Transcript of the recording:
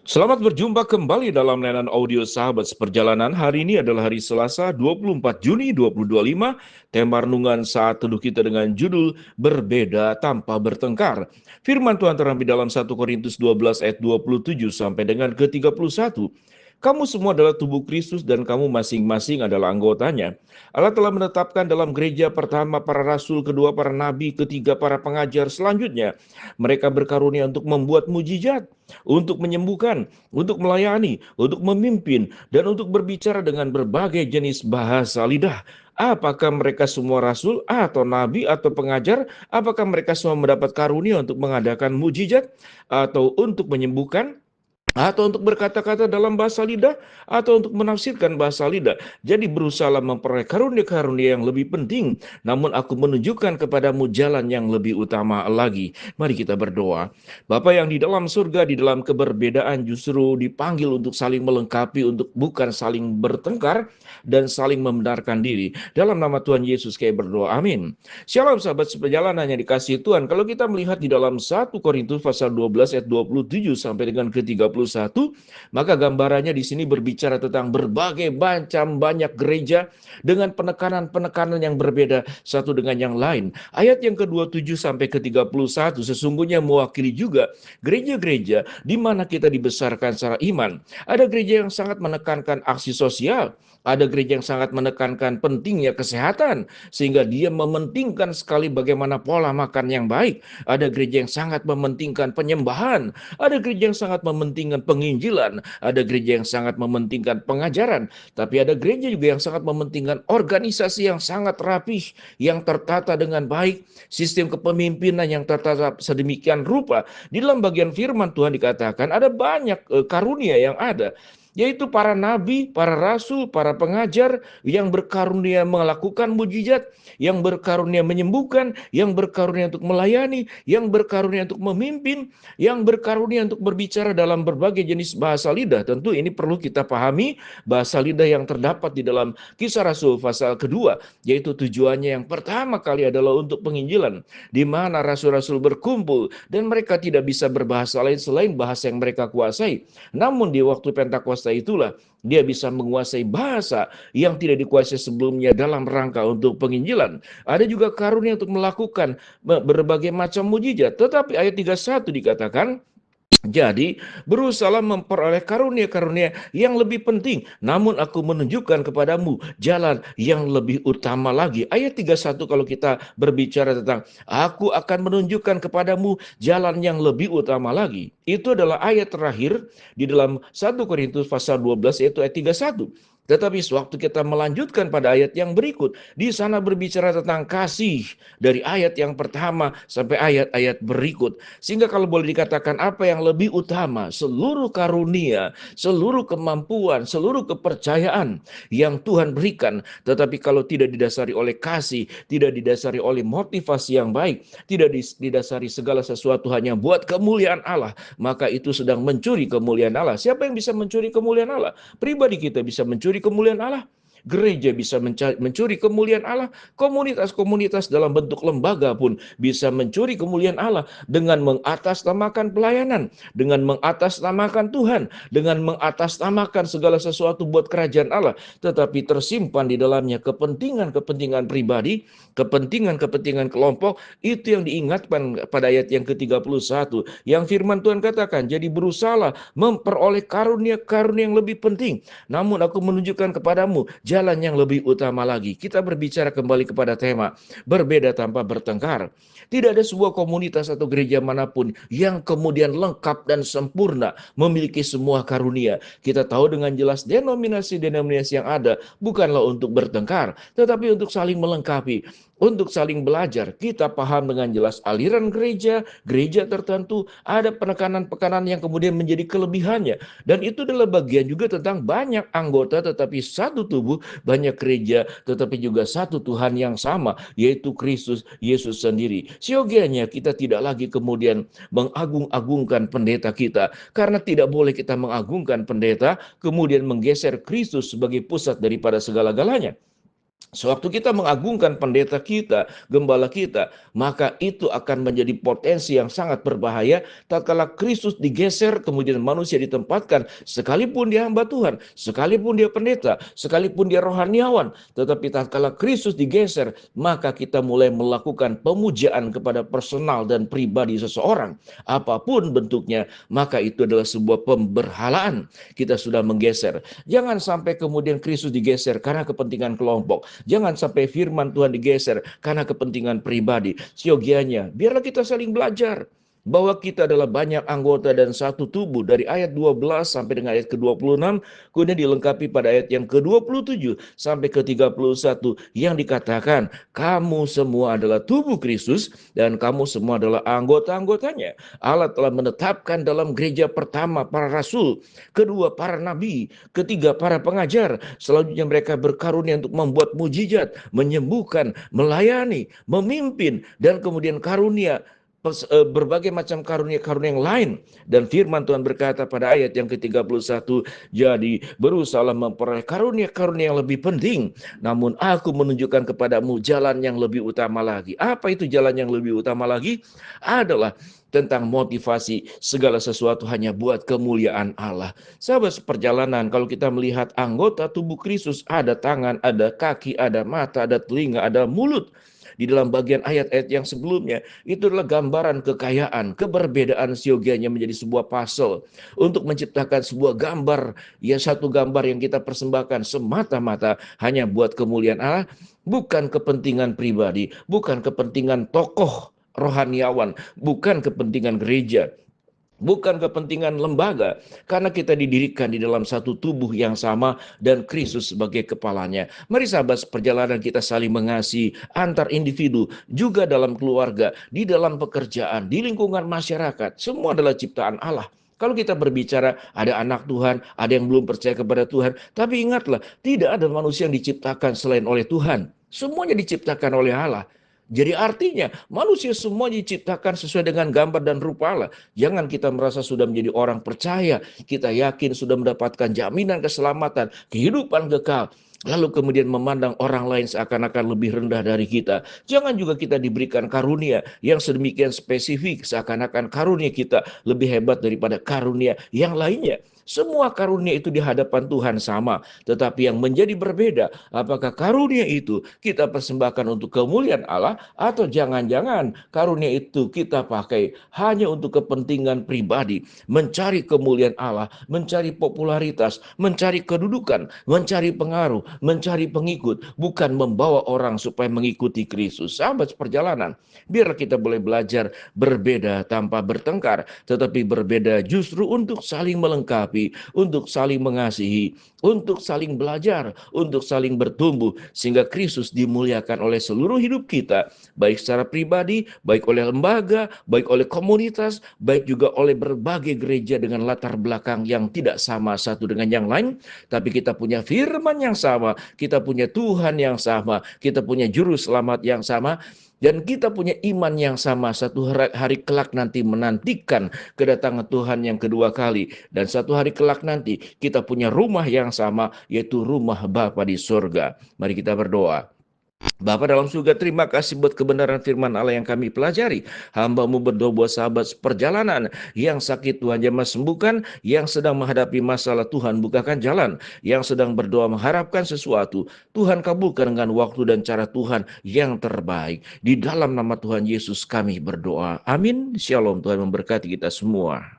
Selamat berjumpa kembali dalam layanan audio Sahabat Seperjalanan. Hari ini adalah hari Selasa 24 Juni 2025. Tema renungan saat teduh kita dengan judul Berbeda Tanpa Bertengkar. Firman Tuhan terambil dalam 1 Korintus 12 ayat 27 sampai dengan ke-31. Kamu semua adalah tubuh Kristus dan kamu masing-masing adalah anggotanya. Allah telah menetapkan dalam gereja pertama para rasul, kedua para nabi, ketiga para pengajar, selanjutnya mereka berkarunia untuk membuat mujizat, untuk menyembuhkan, untuk melayani, untuk memimpin, dan untuk berbicara dengan berbagai jenis bahasa lidah. Apakah mereka semua rasul atau nabi atau pengajar? Apakah mereka semua mendapat karunia untuk mengadakan mujizat atau untuk menyembuhkan? Atau untuk berkata-kata dalam bahasa lidah, atau untuk menafsirkan bahasa lidah. Jadi berusaha memperoleh karunia-karunia yang lebih penting, namun aku menunjukkan kepadamu jalan yang lebih utama lagi. Mari kita berdoa. Bapa yang di dalam surga, di dalam keberbedaan justru dipanggil untuk saling melengkapi, untuk bukan saling bertengkar dan saling membenarkan diri. Dalam nama Tuhan Yesus kami berdoa, amin. Shalom sahabat seperjalanan yang dikasihi Tuhan. Kalau kita melihat di dalam 1 Korintus pasal 12 ayat 27 sampai dengan ke-31, maka gambarannya di sini berbicara tentang berbagai macam banyak gereja dengan penekanan-penekanan yang berbeda satu dengan yang lain. Ayat yang ke-27 sampai ke-31 sesungguhnya mewakili juga gereja-gereja di mana kita dibesarkan secara iman. Ada gereja yang sangat menekankan aksi sosial, ada gereja yang sangat menekankan pentingnya kesehatan, sehingga dia mementingkan sekali bagaimana pola makan yang baik. Ada gereja yang sangat mementingkan penyembahan, ada gereja yang sangat mementingkan penginjilan, ada gereja yang sangat mementingkan pengajaran, tapi ada gereja juga yang sangat mementingkan organisasi yang sangat rapih, yang tertata dengan baik, sistem kepemimpinan yang tertata sedemikian rupa. Di dalam bagian firman Tuhan dikatakan ada banyak karunia yang ada, yaitu para nabi, para rasul, para pengajar yang berkarunia melakukan mujizat, yang berkarunia menyembuhkan, yang berkarunia untuk melayani, yang berkarunia untuk memimpin, yang berkarunia untuk berbicara dalam berbagai jenis bahasa lidah. Tentu ini perlu kita pahami, bahasa lidah yang terdapat di dalam Kisah Rasul pasal kedua, yaitu tujuannya yang pertama kali adalah untuk penginjilan, di mana rasul-rasul berkumpul dan mereka tidak bisa berbahasa lain selain bahasa yang mereka kuasai. Namun di waktu Pentakosta itulah dia bisa menguasai bahasa yang tidak dikuasai sebelumnya dalam rangka untuk penginjilan. Ada juga karunia untuk melakukan berbagai macam mujizat. Tetapi ayat 31 dikatakan, jadi berusaha memperoleh karunia-karunia yang lebih penting, namun aku menunjukkan kepadamu jalan yang lebih utama lagi. Ayat 31 kalau kita berbicara tentang aku akan menunjukkan kepadamu jalan yang lebih utama lagi. Itu adalah ayat terakhir di dalam 1 Korintus pasal 12 yaitu ayat 31. Tetapi sewaktu kita melanjutkan pada ayat yang berikut, di sana berbicara tentang kasih dari ayat yang pertama sampai ayat-ayat berikut. Sehingga kalau boleh dikatakan apa yang lebih utama, seluruh karunia, seluruh kemampuan, seluruh kepercayaan yang Tuhan berikan, tetapi kalau tidak didasari oleh kasih, tidak didasari oleh motivasi yang baik, tidak didasari segala sesuatu hanya buat kemuliaan Allah, maka itu sedang mencuri kemuliaan Allah. Siapa yang bisa mencuri kemuliaan Allah? Pribadi kita bisa mencuri kemuliaan Allah. Gereja bisa mencuri kemuliaan Allah. Komunitas-komunitas dalam bentuk lembaga pun bisa mencuri kemuliaan Allah dengan mengatasnamakan pelayanan, dengan mengatasnamakan Tuhan, dengan mengatasnamakan segala sesuatu buat kerajaan Allah, tetapi tersimpan di dalamnya kepentingan-kepentingan pribadi, kepentingan-kepentingan kelompok. Itu yang diingatkan pada ayat yang ke-31, yang firman Tuhan katakan, jadi berusahalah memperoleh karunia-karunia yang lebih penting, namun aku menunjukkan kepadamu jalan yang lebih utama lagi. Kita berbicara kembali kepada tema berbeda tanpa bertengkar. Tidak ada sebuah komunitas atau gereja manapun yang kemudian lengkap dan sempurna memiliki semua karunia. Kita tahu dengan jelas denominasi-denominasi yang ada bukanlah untuk bertengkar, tetapi untuk saling melengkapi, untuk saling belajar. Kita paham dengan jelas aliran gereja, gereja tertentu, ada penekanan-penekanan yang kemudian menjadi kelebihannya. Dan itu adalah bagian juga tentang banyak anggota tetapi satu tubuh, banyak gereja tetapi juga satu Tuhan yang sama, yaitu Kristus Yesus sendiri. Siogianya kita tidak lagi kemudian mengagung-agungkan pendeta kita, karena tidak boleh kita mengagungkan pendeta kemudian menggeser Kristus sebagai pusat daripada segala-galanya. Sewaktu kita mengagungkan pendeta kita, gembala kita, maka itu akan menjadi potensi yang sangat berbahaya tatkala Kristus digeser, kemudian manusia ditempatkan, sekalipun dia hamba Tuhan, sekalipun dia pendeta, sekalipun dia rohaniawan, tetapi tatkala Kristus digeser, maka kita mulai melakukan pemujaan kepada personal dan pribadi seseorang, apapun bentuknya, maka itu adalah sebuah pemberhalaan. Kita sudah menggeser. Jangan sampai kemudian Kristus digeser karena kepentingan kelompok. Jangan sampai firman Tuhan digeser karena kepentingan pribadi. Siogianya, biarlah kita saling belajar bahwa kita adalah banyak anggota dan satu tubuh, dari ayat 12 sampai dengan ayat ke-26, kemudian dilengkapi pada ayat yang ke-27 sampai ke-31 yang dikatakan kamu semua adalah tubuh Kristus dan kamu semua adalah anggota-anggotanya. Allah telah menetapkan dalam gereja pertama para rasul, kedua para nabi, ketiga para pengajar, selanjutnya mereka berkarunia untuk membuat mujizat, menyembuhkan, melayani, memimpin, dan kemudian karunia berbagai macam karunia-karunia yang lain. Dan firman Tuhan berkata pada ayat yang ke-31, jadi berusahalah memperoleh karunia-karunia yang lebih penting, namun aku menunjukkan kepadamu jalan yang lebih utama lagi. Apa itu jalan yang lebih utama lagi? Adalah tentang motivasi segala sesuatu hanya buat kemuliaan Allah. Sahabat seperjalanan, kalau kita melihat anggota tubuh Kristus, ada tangan, ada kaki, ada mata, ada telinga, ada mulut. Di dalam bagian ayat-ayat yang sebelumnya, itu adalah gambaran kekayaan, keberbedaan siogianya menjadi sebuah puzzle untuk menciptakan sebuah gambar, ya satu gambar yang kita persembahkan semata-mata hanya buat kemuliaan Allah, bukan kepentingan pribadi, bukan kepentingan tokoh rohaniawan, bukan kepentingan gereja, bukan kepentingan lembaga, karena kita didirikan di dalam satu tubuh yang sama dan Kristus sebagai kepalanya. Mari sahabat perjalanan kita saling mengasihi antar individu, juga dalam keluarga, di dalam pekerjaan, di lingkungan masyarakat. Semua adalah ciptaan Allah. Kalau kita berbicara ada anak Tuhan, ada yang belum percaya kepada Tuhan, tapi ingatlah, tidak ada manusia yang diciptakan selain oleh Tuhan. Semuanya diciptakan oleh Allah. Jadi artinya manusia semua diciptakan sesuai dengan gambar dan rupa Allah. Jangan kita merasa sudah menjadi orang percaya, kita yakin sudah mendapatkan jaminan keselamatan, kehidupan kekal, lalu kemudian memandang orang lain seakan-akan lebih rendah dari kita. Jangan juga kita diberikan karunia yang sedemikian spesifik, seakan-akan karunia kita lebih hebat daripada karunia yang lainnya. Semua karunia itu di hadapan Tuhan sama, tetapi yang menjadi berbeda, apakah karunia itu kita persembahkan untuk kemuliaan Allah, atau jangan-jangan karunia itu kita pakai hanya untuk kepentingan pribadi, mencari kemuliaan Allah, mencari popularitas, mencari kedudukan, mencari pengaruh, mencari pengikut, bukan membawa orang supaya mengikuti Kristus. Sahabat perjalanan, biar kita boleh belajar berbeda tanpa bertengkar, tetapi berbeda justru untuk saling melengkapi, untuk saling mengasihi, untuk saling belajar, untuk saling bertumbuh, sehingga Kristus dimuliakan oleh seluruh hidup kita, baik secara pribadi, baik oleh lembaga, baik oleh komunitas, baik juga oleh berbagai gereja dengan latar belakang yang tidak sama satu dengan yang lain, tapi kita punya firman yang sama, kita punya Tuhan yang sama, kita punya juru selamat yang sama, dan kita punya iman yang sama. Satu hari kelak nanti menantikan kedatangan Tuhan yang kedua kali. Dan satu hari kelak nanti kita punya rumah yang sama, yaitu rumah Bapa di surga. Mari kita berdoa. Bapa dalam surga, terima kasih buat kebenaran firman Allah yang kami pelajari. Hamba-Mu berdoa buat sahabat perjalanan yang sakit, Tuhan jamah sembuhkan, yang sedang menghadapi masalah, Tuhan bukakan jalan, yang sedang berdoa mengharapkan sesuatu, Tuhan kabulkan dengan waktu dan cara Tuhan yang terbaik. Di dalam nama Tuhan Yesus kami berdoa. Amin. Shalom. Tuhan memberkati kita semua.